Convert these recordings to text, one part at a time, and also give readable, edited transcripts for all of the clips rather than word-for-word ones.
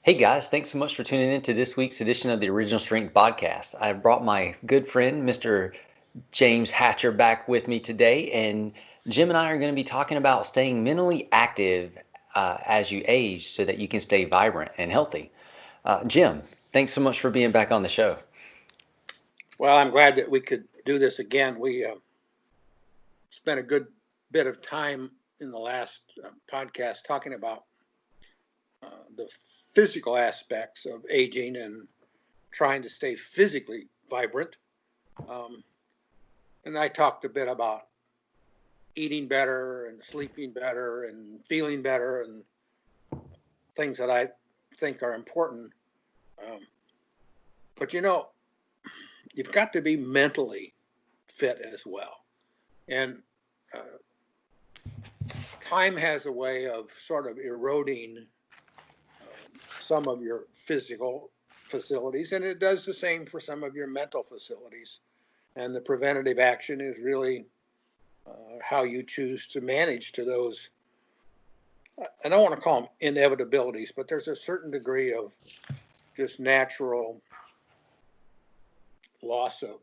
Hey guys, thanks so much for tuning in to this week's edition of the Original Strength Podcast. I brought my good friend, Mr. James Hatcher, back with me today, and Jim and I are going to be talking about staying mentally active as you age so that you can stay vibrant and healthy. Jim, thanks so much for being back on the show. Well, I'm glad that we could do this again. We spent a good bit of time in the last podcast talking about the physical aspects of aging and trying to stay physically vibrant. And I talked a bit about eating better and sleeping better and feeling better and things that I think are important. But you've got to be mentally fit as well. And time has a way of sort of eroding some of your physical facilities, and it does the same for some of your mental facilities. And the preventative action is really how you choose to manage to those. I don't want to call them inevitabilities, but there's a certain degree of just natural loss of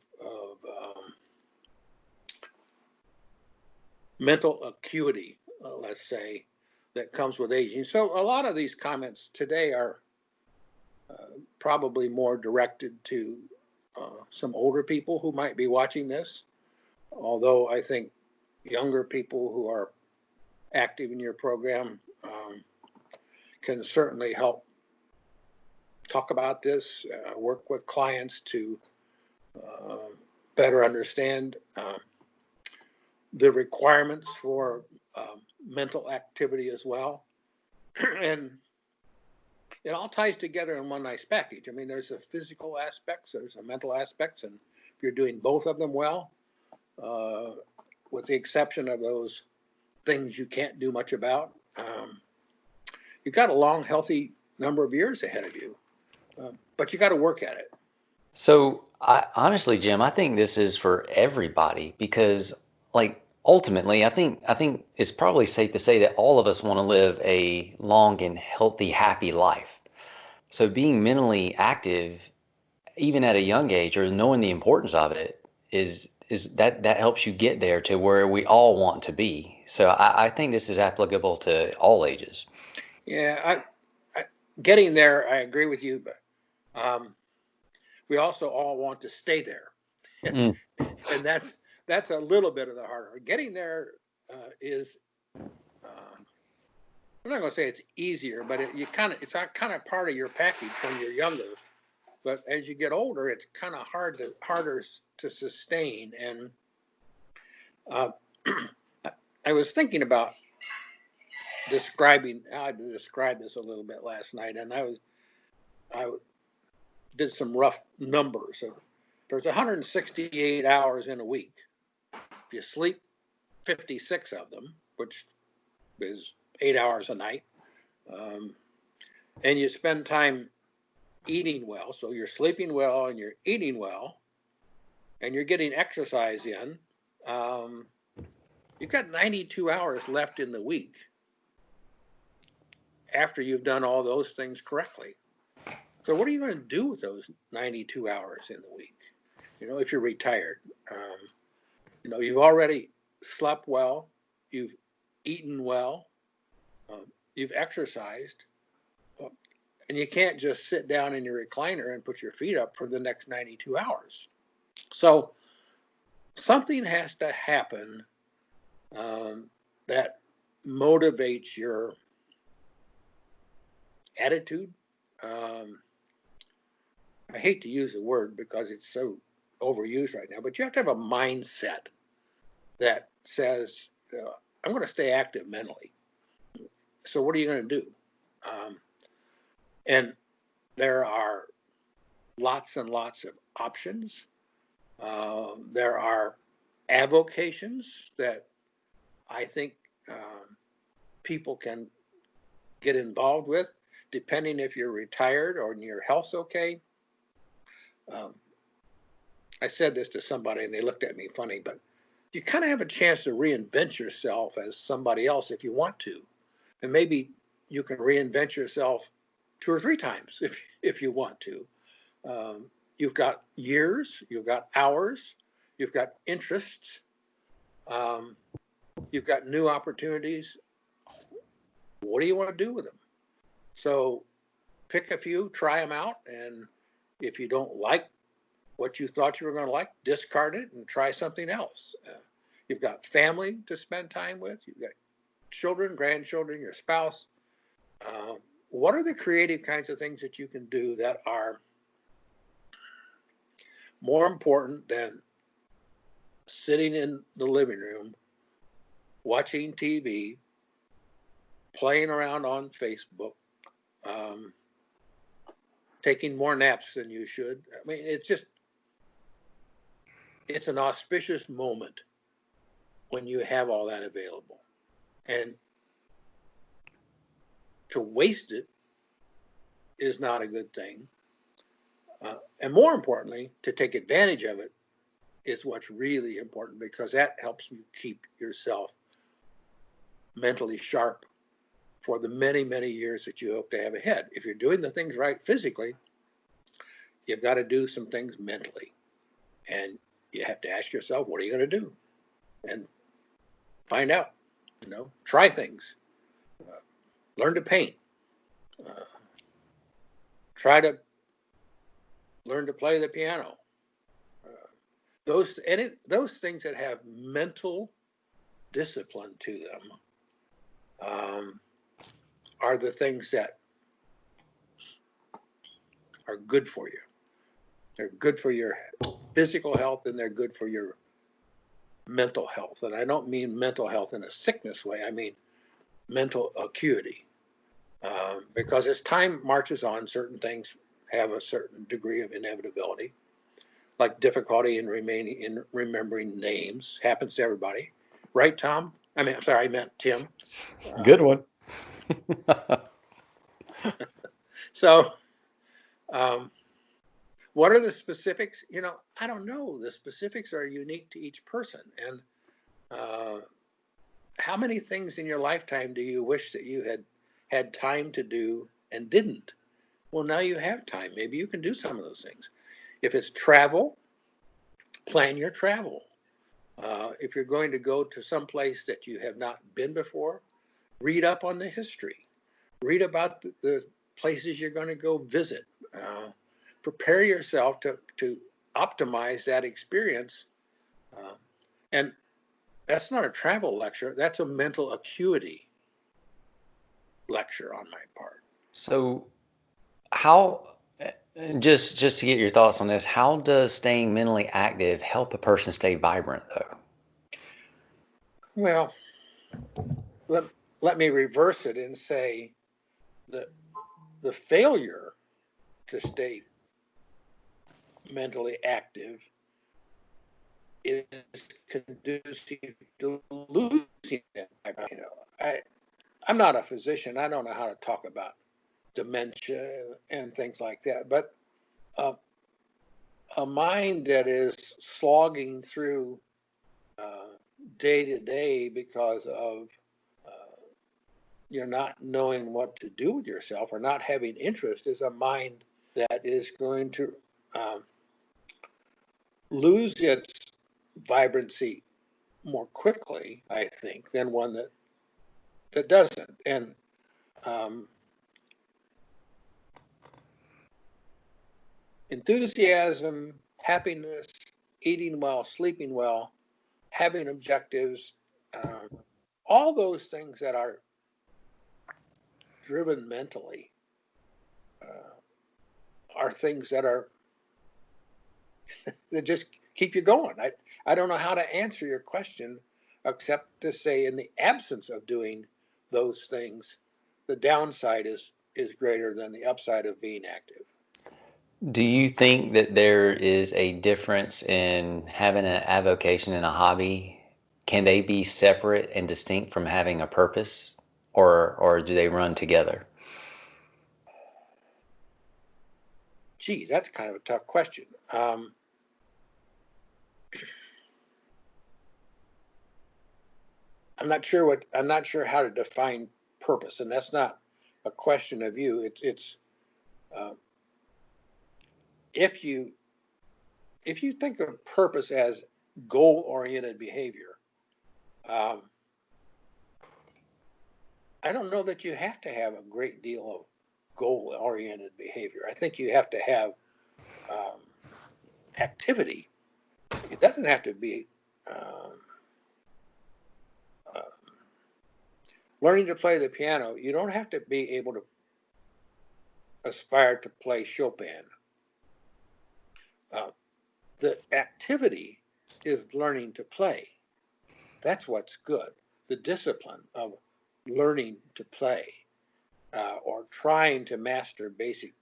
mental acuity, let's say, that comes with aging. So a lot of these comments today are probably more directed to some older people who might be watching this, although I think younger people who are active in your program can certainly help talk about this, work with clients to better understand the requirements for mental activity as well. And it all ties together in one nice package. I mean, there's a physical aspects, there's a mental aspects, and if you're doing both of them well, with the exception of those things you can't do much about, you've got a long, healthy number of years ahead of you, but you got to work at it. So, honestly, Jim, I think this is for everybody because, ultimately, I think it's probably safe to say that all of us want to live a long and healthy, happy life. So, being mentally active, even at a young age, or knowing the importance of it, is that helps you get there to where we all want to be. So, I think this is applicable to all ages. Yeah, getting there, I agree with you, but we also all want to stay there, Mm. and that's a little bit of the harder. Getting there is. I'm not going to say it's easier, but it's kind of part of your package when you're younger. But as you get older, it's kind of harder to sustain. And I was thinking about describing how to describe this a little bit last night, and I did some rough numbers. So there's 168 hours in a week. If you sleep 56 of them, which is 8 hours a night, and you spend time eating well, so you're sleeping well and you're eating well, and you're getting exercise in, you've got 92 hours left in the week after you've done all those things correctly. So what are you going to do with those 92 hours in the week? If you're retired, you've already slept well, you've eaten well, you've exercised, and you can't just sit down in your recliner and put your feet up for the next 92 hours. So something has to happen that motivates your attitude. I hate to use the word because it's so overused right now, but you have to have a mindset that says, I'm going to stay active mentally. So what are you going to do? And there are lots and lots of options. There are avocations that I think people can get involved with, depending if you're retired or your health's okay. I said this to somebody and they looked at me funny, but you kind of have a chance to reinvent yourself as somebody else if you want to. And maybe you can reinvent yourself two or three times if you want to. You've got years, you've got hours, you've got interests, um, you've got new opportunities. What do you want to do with them? So pick a few, try them out, and if you don't like what you thought you were going to like, discard it and try something else. You've got family to spend time with, you've got children, grandchildren, your spouse. What are the creative kinds of things that you can do that are more important than sitting in the living room, watching TV, playing around on Facebook, um, taking more naps than you should? I mean, it's an auspicious moment when you have all that available. And to waste it is not a good thing. And more importantly, to take advantage of it is what's really important, because that helps you keep yourself mentally sharp for the many, many years that you hope to have ahead. If you're doing the things right physically, you've got to do some things mentally. And you have to ask yourself, what are you going to do? And find out, try things, learn to paint, try to learn to play the piano. Those things that have mental discipline to them are the things that are good for you. They're good for your physical health, and they're good for your mental health. And I don't mean mental health in a sickness way. I mean mental acuity. Because as time marches on, certain things have a certain degree of inevitability, like difficulty in remembering names. Happens to everybody, right, Tom? I'm sorry, I meant Tim. Good one. So, what are the specifics? I don't know. The specifics are unique to each person. And how many things in your lifetime do you wish that you had time to do and didn't? Well, now you have time. Maybe you can do some of those things. If it's travel, plan your travel. If you're going to go to some place that you have not been before, read up on the history. Read about the places you're going to go visit. Prepare yourself to optimize that experience. And that's not a travel lecture. That's a mental acuity lecture on my part. So how, just to get your thoughts on this, how does staying mentally active help a person stay vibrant though? Well, let me reverse it and say that the failure to stay mentally active is conducive to losing it. I'm not a physician. I don't know how to talk about dementia and things like that, but a mind that is slogging through day to day because of you're not knowing what to do with yourself or not having interest is a mind that is going to lose its vibrancy more quickly, I think, than one that doesn't. And enthusiasm, happiness, eating well, sleeping well, having objectives, all those things that are driven mentally are things that just keep you going. I don't know how to answer your question except to say, in the absence of doing those things, the downside is greater than the upside of being active. Do you think that there is a difference in having an avocation and a hobby? Can they be separate and distinct from having a purpose, or do they run together? Gee, that's kind of a tough question. I'm not sure how to define purpose, and that's not a question of you. Uh, if you think of purpose as goal-oriented behavior, um, I don't know that you have to have a great deal of goal-oriented behavior. I think you have to have um, activity. It doesn't have to be um, uh, learning to play the piano. You don't have to be able to aspire to play Chopin. Uh, the activity is learning to play. That's what's good. The discipline of learning to play or trying to master basic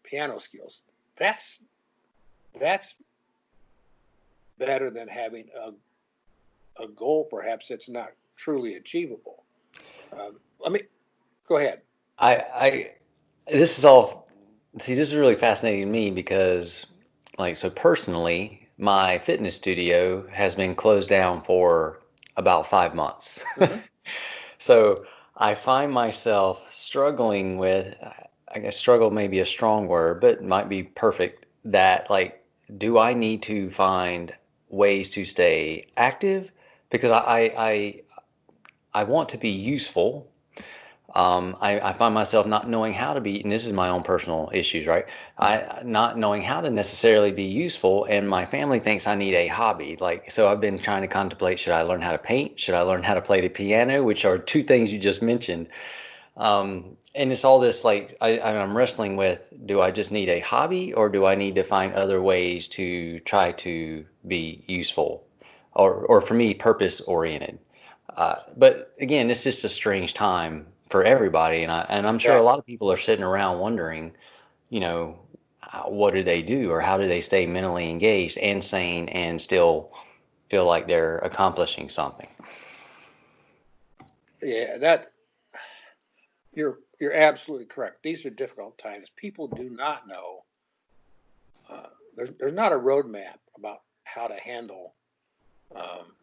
piano skills. That's better than having a goal perhaps that's not truly achievable. Let me go ahead. I this is all, see, this is really fascinating to me because, like, so personally, my fitness studio has been closed down for about 5 months. Mm-hmm. So I find myself struggling with, I guess struggle may be a strong word, but it might be perfect, that like, do I need to find ways to stay active? Because I want to be useful. I find myself not knowing how to be, and this is my own personal issues, right? I not knowing how to necessarily be useful, and my family thinks I need a hobby. Like, so I've been trying to contemplate: should I learn how to paint? Should I learn how to play the piano? Which are two things you just mentioned. And it's all this like I'm wrestling with: do I just need a hobby, or do I need to find other ways to try to be useful, or for me, purpose oriented? But again, it's just a strange time for everybody, and I'm sure a Exactly. lot of people are sitting around wondering, you know, what do they do, or how do they stay mentally engaged and sane and still feel like they're accomplishing something? Yeah, that you're absolutely correct. These are difficult times. People do not know. There's not a roadmap about how to handle um,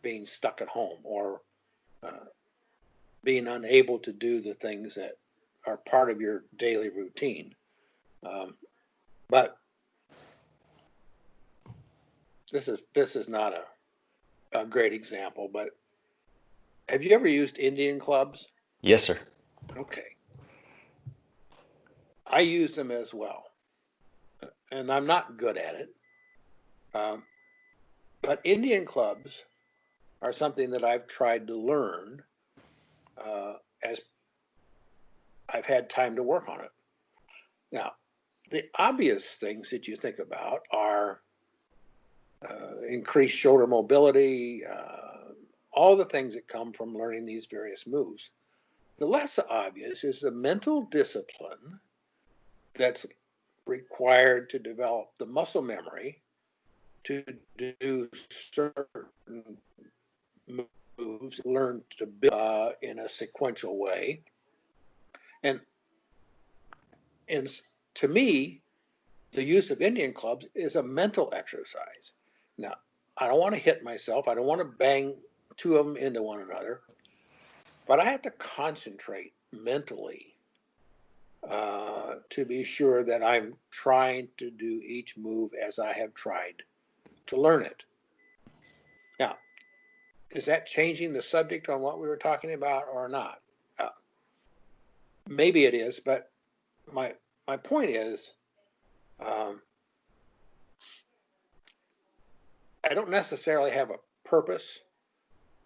being stuck at home or uh, being unable to do the things that are part of your daily routine. Um, but this is not a great example. But have you ever used Indian clubs? Yes, sir. Okay, I use them as well, and I'm not good at it. Um, but Indian clubs are something that I've tried to learn as I've had time to work on it. Now, the obvious things that you think about are increased shoulder mobility, all the things that come from learning these various moves. The less obvious is the mental discipline that's required to develop the muscle memory to do certain moves, learn to build in a sequential way. And, and to me, the use of Indian clubs is a mental exercise. Now, I don't want to hit myself. I don't want to bang two of them into one another, but I have to concentrate mentally to be sure that I'm trying to do each move as I have tried to learn it. Now, is that changing the subject on what we were talking about or not? Uh, Maybe it is, but my my point is, um, I don't necessarily have a purpose,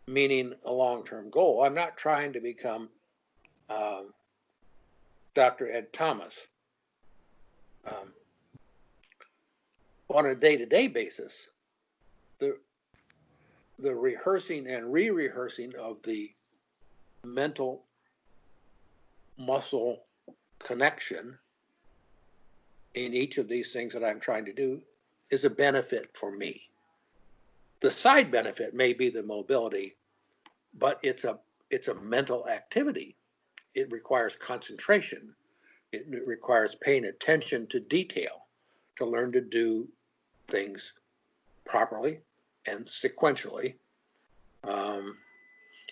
meaning a long-term goal. I'm not trying to become um, Dr. Ed Thomas. Um, on a day-to-day basis, the the rehearsing and re-rehearsing of the mental muscle connection in each of these things that I'm trying to do is a benefit for me. The side benefit may be the mobility, but it's a mental activity. It requires concentration. It requires paying attention to detail to learn to do things properly and sequentially. Um,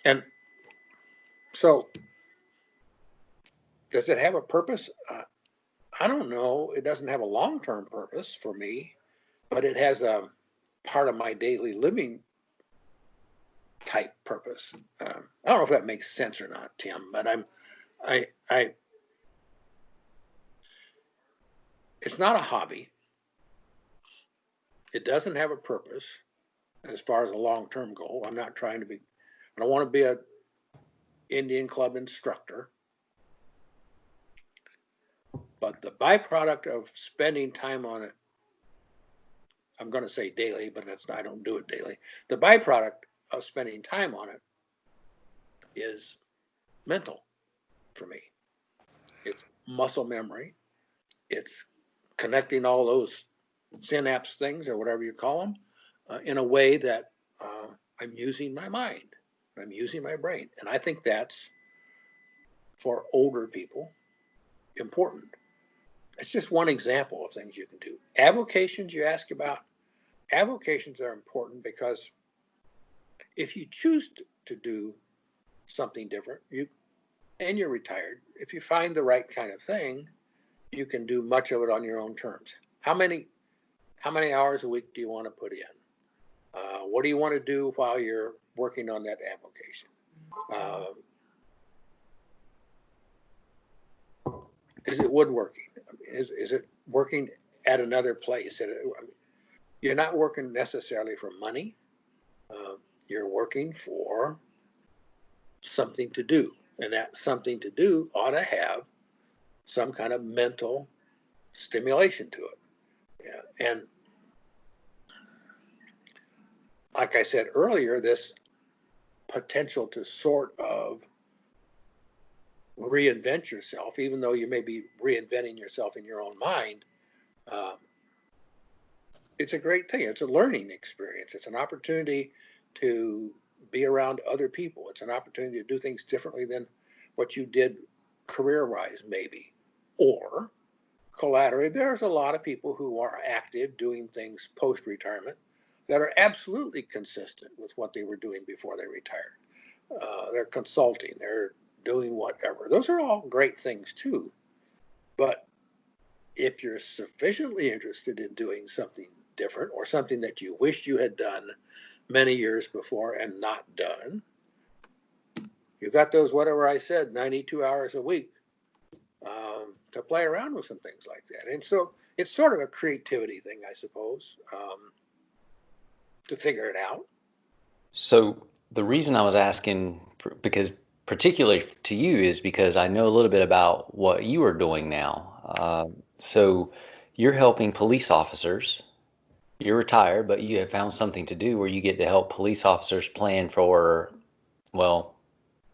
and so Does it have a purpose? I don't know. It doesn't have a long-term purpose for me, but it has a part of my daily living type purpose. I don't know if that makes sense or not, Tim, but I, it's not a hobby. It doesn't have a purpose as far as a long-term goal. I'm not trying to be, I don't want to be a Indian club instructor, but the byproduct of spending time on it, I'm going to say daily, but I don't do it daily. The byproduct of spending time on it is mental for me. It's muscle memory. It's connecting all those synapse things or whatever you call them in a way that I'm using my mind. I'm using my brain. And I think that's, for older people, important. It's just one example of things you can do. Avocations you ask about, avocations are important because if you choose to do something different, and you're retired, if you find the right kind of thing, you can do much of it on your own terms. How many hours a week do you want to put in? What do you want to do while you're working on that avocation? Is it woodworking? Is it working at another place? You're not working necessarily for money. You're working for something to do, and that something to do ought to have some kind of mental stimulation to it. Yeah. And like I said earlier, this potential to sort of reinvent yourself, even though you may be reinventing yourself in your own mind, it's a great thing. It's a learning experience. It's an opportunity to be around other people. It's an opportunity to do things differently than what you did career-wise, maybe. Or collaterally, there's a lot of people who are active doing things post-retirement that are absolutely consistent with what they were doing before they retired. They're consulting, they're doing whatever. Those are all great things too. But if you're sufficiently interested in doing something different or something that you wish you had done many years before and not done, you've got those, whatever I said, 92 hours a week to play around with some things like that. And so it's sort of a creativity thing, I suppose, to figure it out. So the reason I was asking, because particularly to you, is because I know a little bit about what you are doing now. So you're helping police officers. You're retired, but you have found something to do where you get to help police officers plan for, well,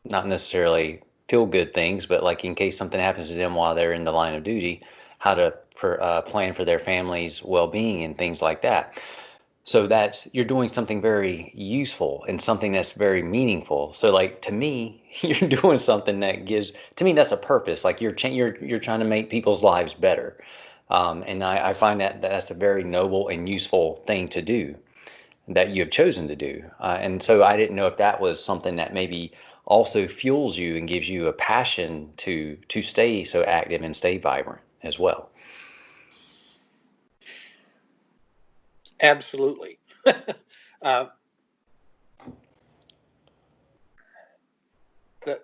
not necessarily feel good things, but like in case something happens to them while they're in the line of duty, how to plan for their family's well-being and things like that. So that's, you're doing something very useful and something that's very meaningful. So like to me, you're doing something that gives, to me, that's a purpose. Like you're trying to make people's lives better. And I find that that's a very noble and useful thing to do that you have chosen to do. And so I didn't know if that was something that maybe also fuels you and gives you a passion to stay so active and stay vibrant as well. Absolutely. uh, the,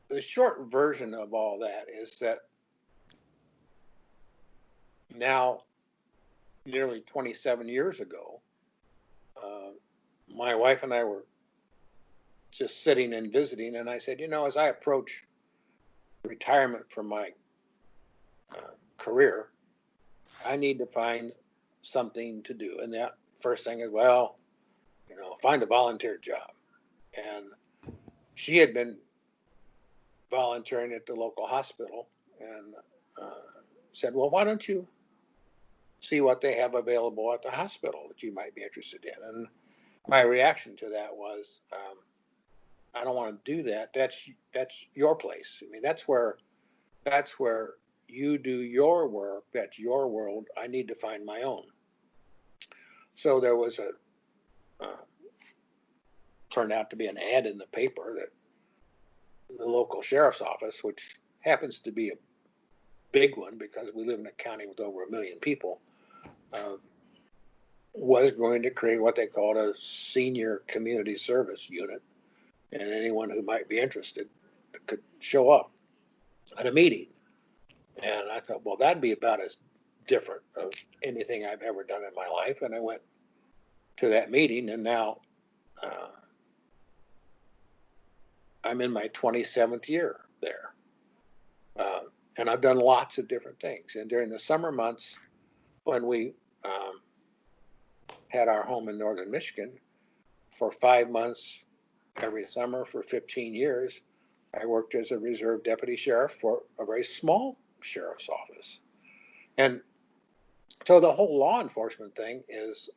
the short version of all that is that now, nearly 27 years ago, my wife and I were just sitting and visiting, and I said, as I approach retirement from my career, I need to find something to do. And that first thing is, well, find a volunteer job. And she had been volunteering at the local hospital and said, well, why don't you see what they have available at the hospital that you might be interested in? And my reaction to that was, I don't want to do that. That's your place. I mean, that's where you do your work. That's your world. I need to find my own. So there was turned out to be an ad in the paper that the local sheriff's office, which happens to be a big one because we live in a county with over 1 million people, uh, was going to create what they called a senior community service unit. And anyone who might be interested could show up at a meeting. And I thought, well, that'd be about as different of anything I've ever done in my life. And I went to that meeting, and now I'm in my 27th year there. And I've done lots of different things. And during the summer months, when we had our home in northern Michigan, for 5 months every summer for 15 years, I worked as a reserve deputy sheriff for a very small sheriff's office. And so the whole law enforcement thing is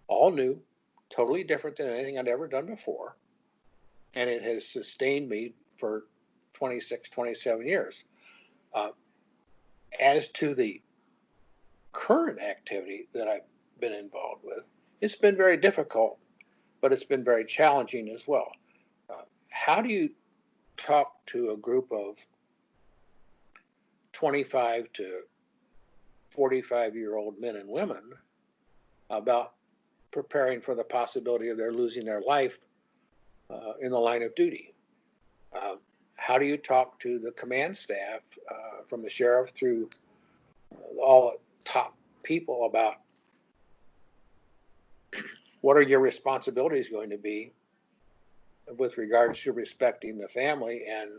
all new, totally different than anything I'd ever done before. And it has sustained me for 26, 27 years. As to the current activity that I've been involved with, it's been very difficult, but it's been very challenging as well. How do you talk to a group of 25 to 45-year-old men and women about preparing for the possibility of their losing their life in the line of duty? How do you talk to the command staff from the sheriff through all the top people about what are your responsibilities going to be with regards to respecting the family and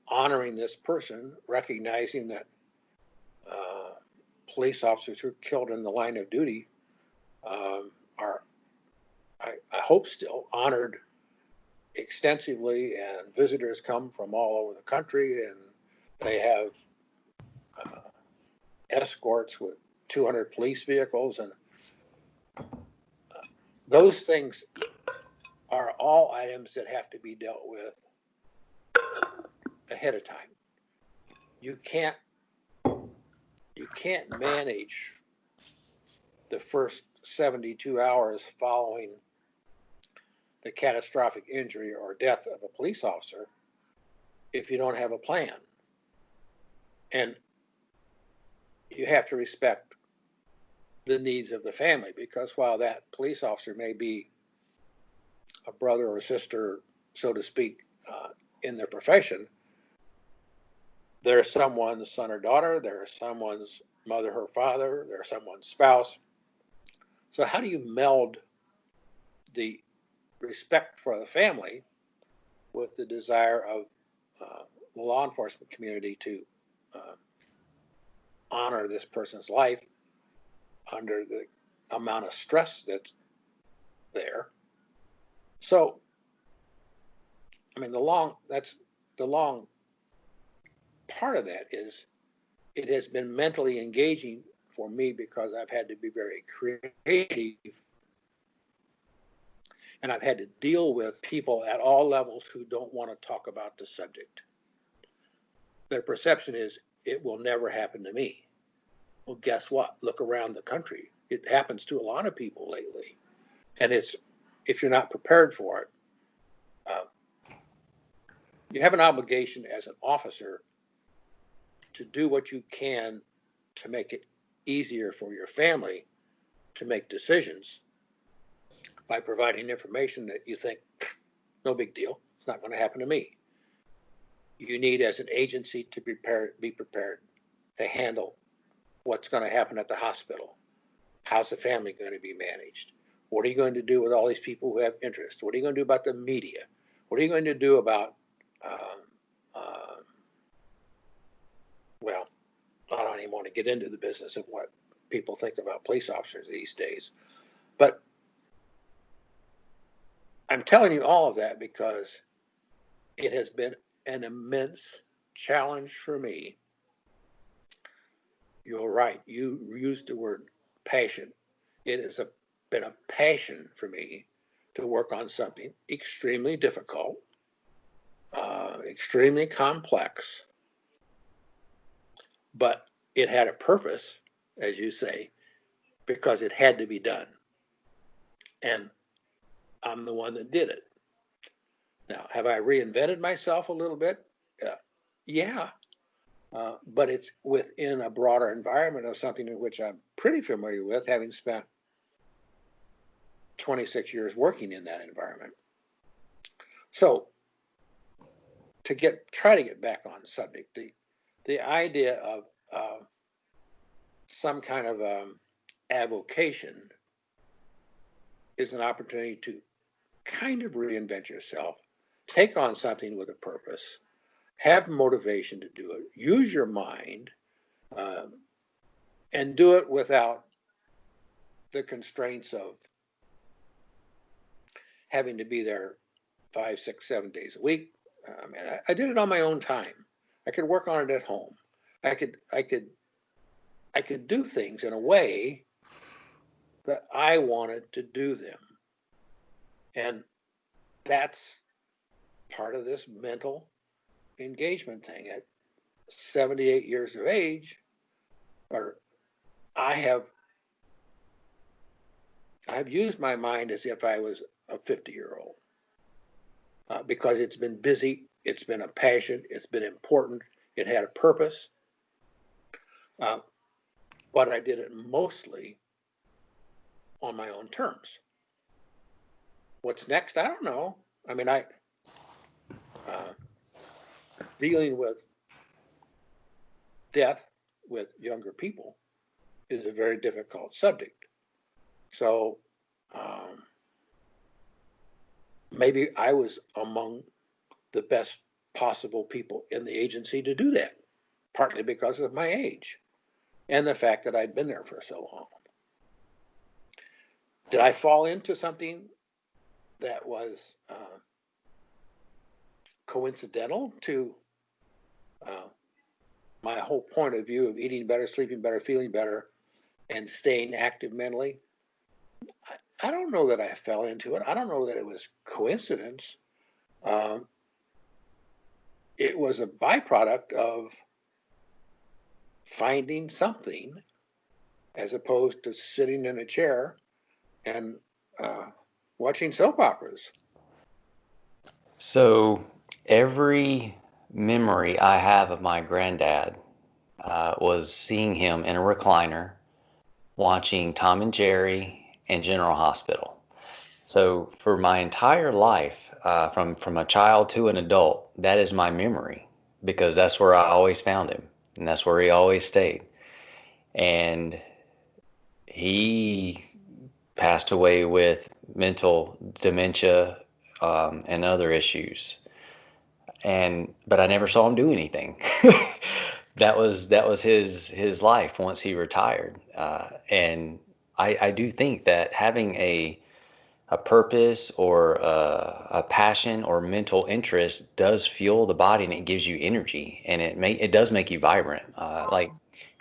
honoring this person, recognizing that police officers who are killed in the line of duty are, I hope, still honored extensively, and visitors come from all over the country, and they have escorts with 200 police vehicles, and those things are all items that have to be dealt with ahead of time. You can't manage the first 72 hours following the catastrophic injury or death of a police officer if you don't have a plan. And you have to respect the needs of the family, because while that police officer may be a brother or sister, so to speak, in their profession, they're someone's son or daughter, they're someone's mother or father, they're someone's spouse. So how do you meld the respect for the family with the desire of the law enforcement community to honor this person's life under the amount of stress that's there? So, I mean, the long part of that is it has been mentally engaging for me because I've had to be very creative, and I've had to deal with people at all levels who don't want to talk about the subject. Their perception is it will never happen to me. Well, guess what? Look around the country. It happens to a lot of people lately. And it's, if you're not prepared for it, you have an obligation as an officer to do what you can to make it easier for your family to make decisions by providing information that you think, no big deal, it's not going to happen to me. You need, as an agency, to be prepared to handle what's going to happen at the hospital. How's the family going to be managed? What are you going to do with all these people who have interest? What are you going to do about the media? What are you going to do about, well, I don't even want to get into the business of what people think about police officers these days. But I'm telling you all of that because it has been an immense challenge for me. You're right. You used the word passion. It has been a passion for me to work on something extremely difficult, extremely complex, but it had a purpose, as you say, because it had to be done. And I'm the one that did it. Now, have I reinvented myself a little bit? Yeah, but it's within a broader environment of something in which I'm pretty familiar with, having spent 26 years working in that environment. So try to get back on subject, the idea of some kind of avocation is an opportunity to kind of reinvent yourself, take on something with a purpose, have motivation to do it, use your mind, and do it without the constraints of having to be there 5, 6, 7 days a week. I mean, I did it on my own time. I could work on it at home. I could do things in a way that I wanted to do them. And that's part of this mental engagement thing. At 78 years of age, or I've used my mind as if I was a 50-year-old, because it's been busy, it's been a passion, it's been important, it had a purpose. But I did it mostly on my own terms. What's next? I don't know. I mean, dealing with death with younger people is a very difficult subject. So maybe I was among the best possible people in the agency to do that, partly because of my age and the fact that I'd been there for so long. Did I fall into something that was coincidental to my whole point of view of eating better, sleeping better, feeling better, and staying active mentally? I don't know that I fell into it. I don't know that it was coincidence. It was a byproduct of finding something as opposed to sitting in a chair and watching soap operas. So every memory I have of my granddad was seeing him in a recliner watching Tom and Jerry and General Hospital. So for my entire life, from a child to an adult, that is my memory because that's where I always found him and that's where he always stayed. And he passed away with mental dementia and other issues. But I never saw him do anything. That was his life once he retired. And I do think that having a purpose or a passion or mental interest does fuel the body and it gives you energy and it does make you vibrant. Like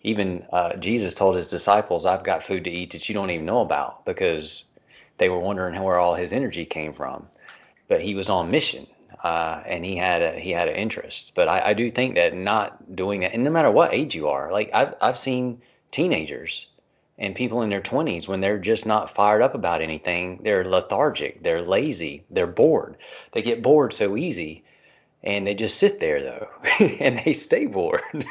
even Jesus told his disciples, "I've got food to eat that you don't even know about," because they were wondering where all his energy came from. But he was on mission, and he had an interest. But I do think that not doing that, and no matter what age you are, like I've seen teenagers and people in their 20s when they're just not fired up about anything, they're lethargic, they're lazy, they're bored. They get bored so easy, and they just sit there though, and they stay bored.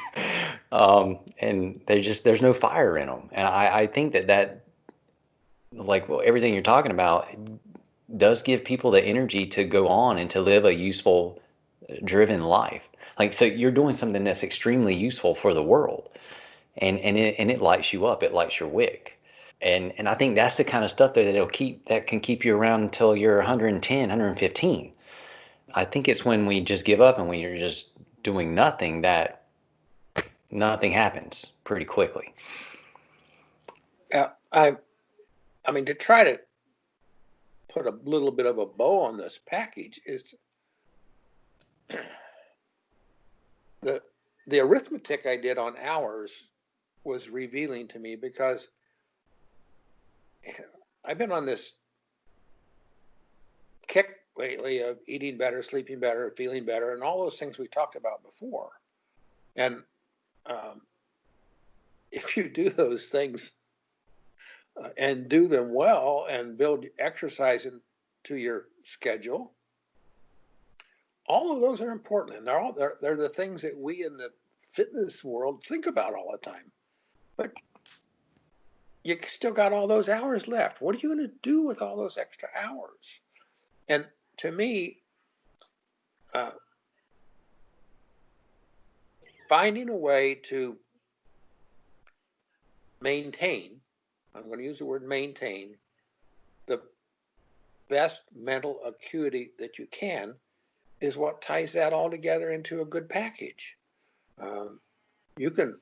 And there's no fire in them. And I think that like well, everything you're talking about does give people the energy to go on and to live a useful, driven life. Like, so you're doing something that's extremely useful for the world, and it lights you up. It lights your wick. And I think that's the kind of stuff that can keep you around until you're 110, 115. I think it's when we just give up and when you're just doing nothing that nothing happens pretty quickly. Yeah, I mean, to try to put a little bit of a bow on this package is the arithmetic I did on hours was revealing to me, because I've been on this kick lately of eating better, sleeping better, feeling better, and all those things we talked about before. And if you do those things and do them well and build exercise into your schedule, all of those are important, and they're the things that we in the fitness world think about all the time. But you still got all those hours left. What are you going to do with all those extra hours? And to me, uh, finding a way to maintain, I'm going to use the word maintain, the best mental acuity that you can is what ties that all together into a good package. You can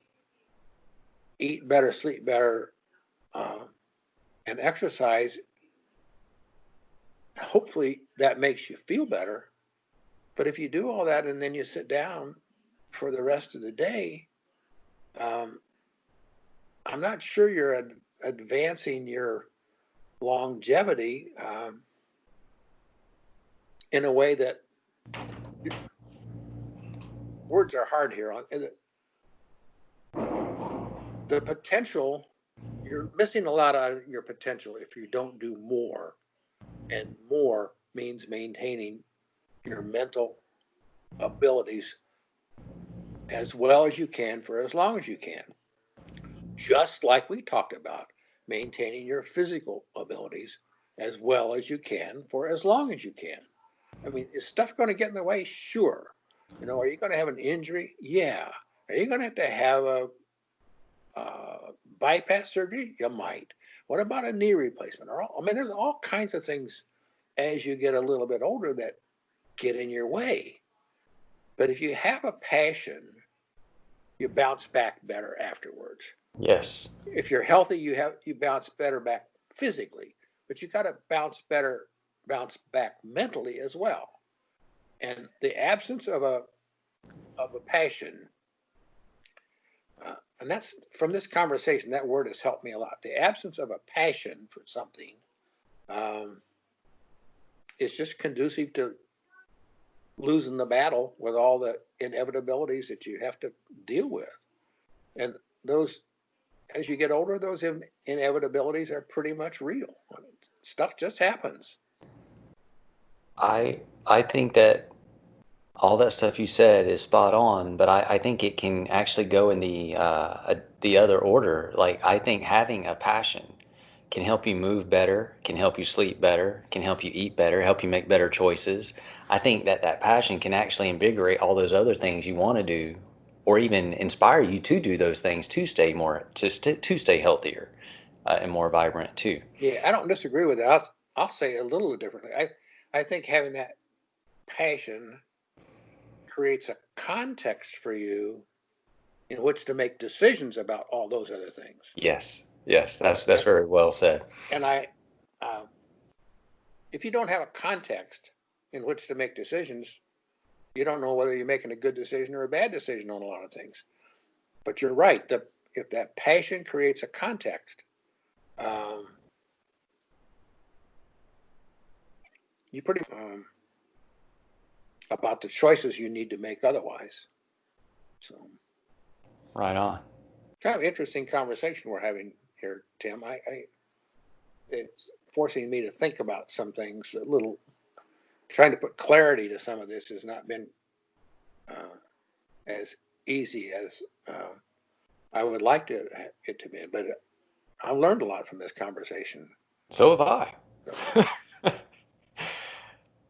eat better, sleep better, and exercise. Hopefully that makes you feel better. But if you do all that and then you sit down for the rest of the day, I'm not sure you're advancing your longevity in a way that, words are hard here, the potential, you're missing a lot of your potential if you don't do more, and more means maintaining your mental abilities as well as you can for as long as you can. Just like we talked about, maintaining your physical abilities as well as you can for as long as you can. I mean, is stuff going to get in the way? Sure. Are you going to have an injury? Yeah. Are you going to have a bypass surgery? You might. What about a knee replacement? There's all kinds of things as you get a little bit older that get in your way. But if you have a passion, you bounce back better afterwards. Yes. If you're healthy, you bounce better back physically, but you got to bounce back mentally as well. And the absence of a passion, and that's from this conversation, that word has helped me a lot. The absence of a passion for something is just conducive to losing the battle with all the inevitabilities that you have to deal with. And those, as you get older, those inevitabilities are pretty much real. Stuff just happens. I think that all that stuff you said is spot on, but I think it can actually go in the other order. Like, I think having a passion can help you move better, can help you sleep better, can help you eat better, help you make better choices. I think that passion can actually invigorate all those other things you want to do, or even inspire you to do those things to stay to stay healthier and more vibrant too. Yeah, I don't disagree with that. I'll say it a little differently. I think having that passion creates a context for you in which to make decisions about all those other things. Yes, that's very well said. And if you don't have a context in which to make decisions, you don't know whether you're making a good decision or a bad decision on a lot of things. But you're right. If that passion creates a context, you pretty about the choices you need to make otherwise. So, Right on. kind of interesting conversation we're having here, Tim. It's forcing me to think about some things. Trying to put clarity to some of this has not been as easy as I would like it to be. But I learned a lot from this conversation. So have I. So,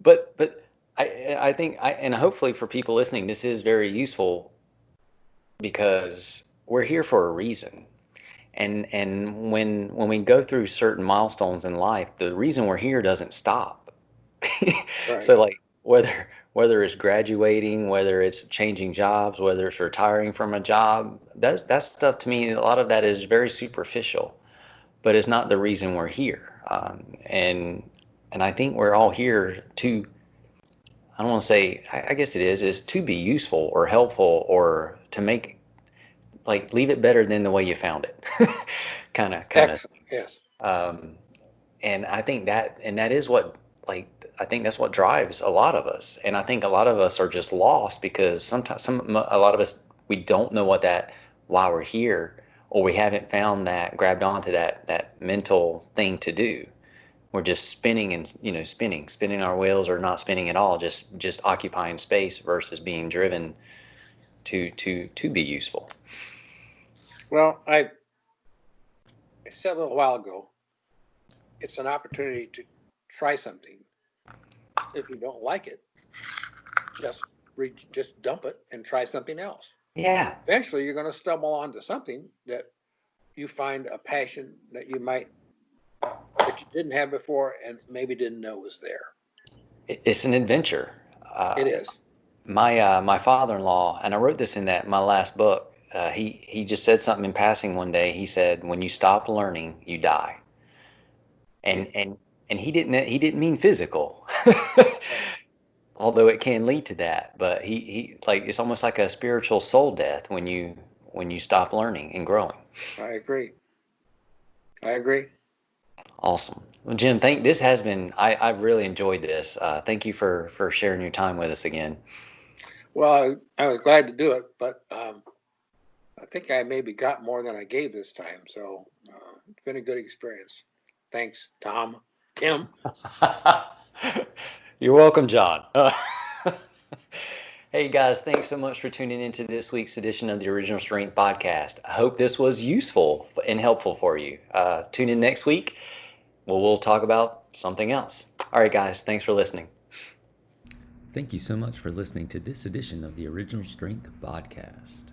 But I think and hopefully for people listening, this is very useful because we're here for a reason. And when we go through certain milestones in life, the reason we're here doesn't stop. right. So like whether it's graduating, whether it's changing jobs, whether it's retiring from a job, that stuff to me, a lot of that is very superficial, but it's not the reason we're here. And I think we're all here to, I don't want to say, I guess it is to be useful or helpful or to make, like, leave it better than the way you found it. kind of. Excellent. Yes. And I think that is what, like, I think that's what drives a lot of us. And I think a lot of us are just lost because sometimes a lot of us, we don't know why we're here, or we haven't found that, grabbed onto that mental thing to do. we're just spinning and spinning our wheels, or not spinning at all, just occupying space versus being driven to be useful. Well, I said a little while ago, it's an opportunity to try something. If you don't like it, just dump it and try something else. Yeah. Eventually, you're going to stumble onto something that you find a passion that you didn't have before and maybe didn't know was there. It's an adventure. It is. My father-in-law, and I wrote this in my last book. He just said something in passing one day. He said, "When you stop learning, you die." And he didn't mean physical, although it can lead to that. But he like, it's almost like a spiritual soul death when you stop learning and growing. I agree. Awesome. Well, Jim, I've really enjoyed this. Thank you for sharing your time with us again. Well, I was glad to do it, but I think I maybe got more than I gave this time. So it's been a good experience. Thanks, Tim. You're welcome, John. Hey guys, thanks so much for tuning into this week's edition of the Original Strength Podcast. I hope this was useful and helpful for you. Tune in next week. We'll talk about something else. All right, guys, thanks for listening. Thank you so much for listening to this edition of the Original Strength Podcast.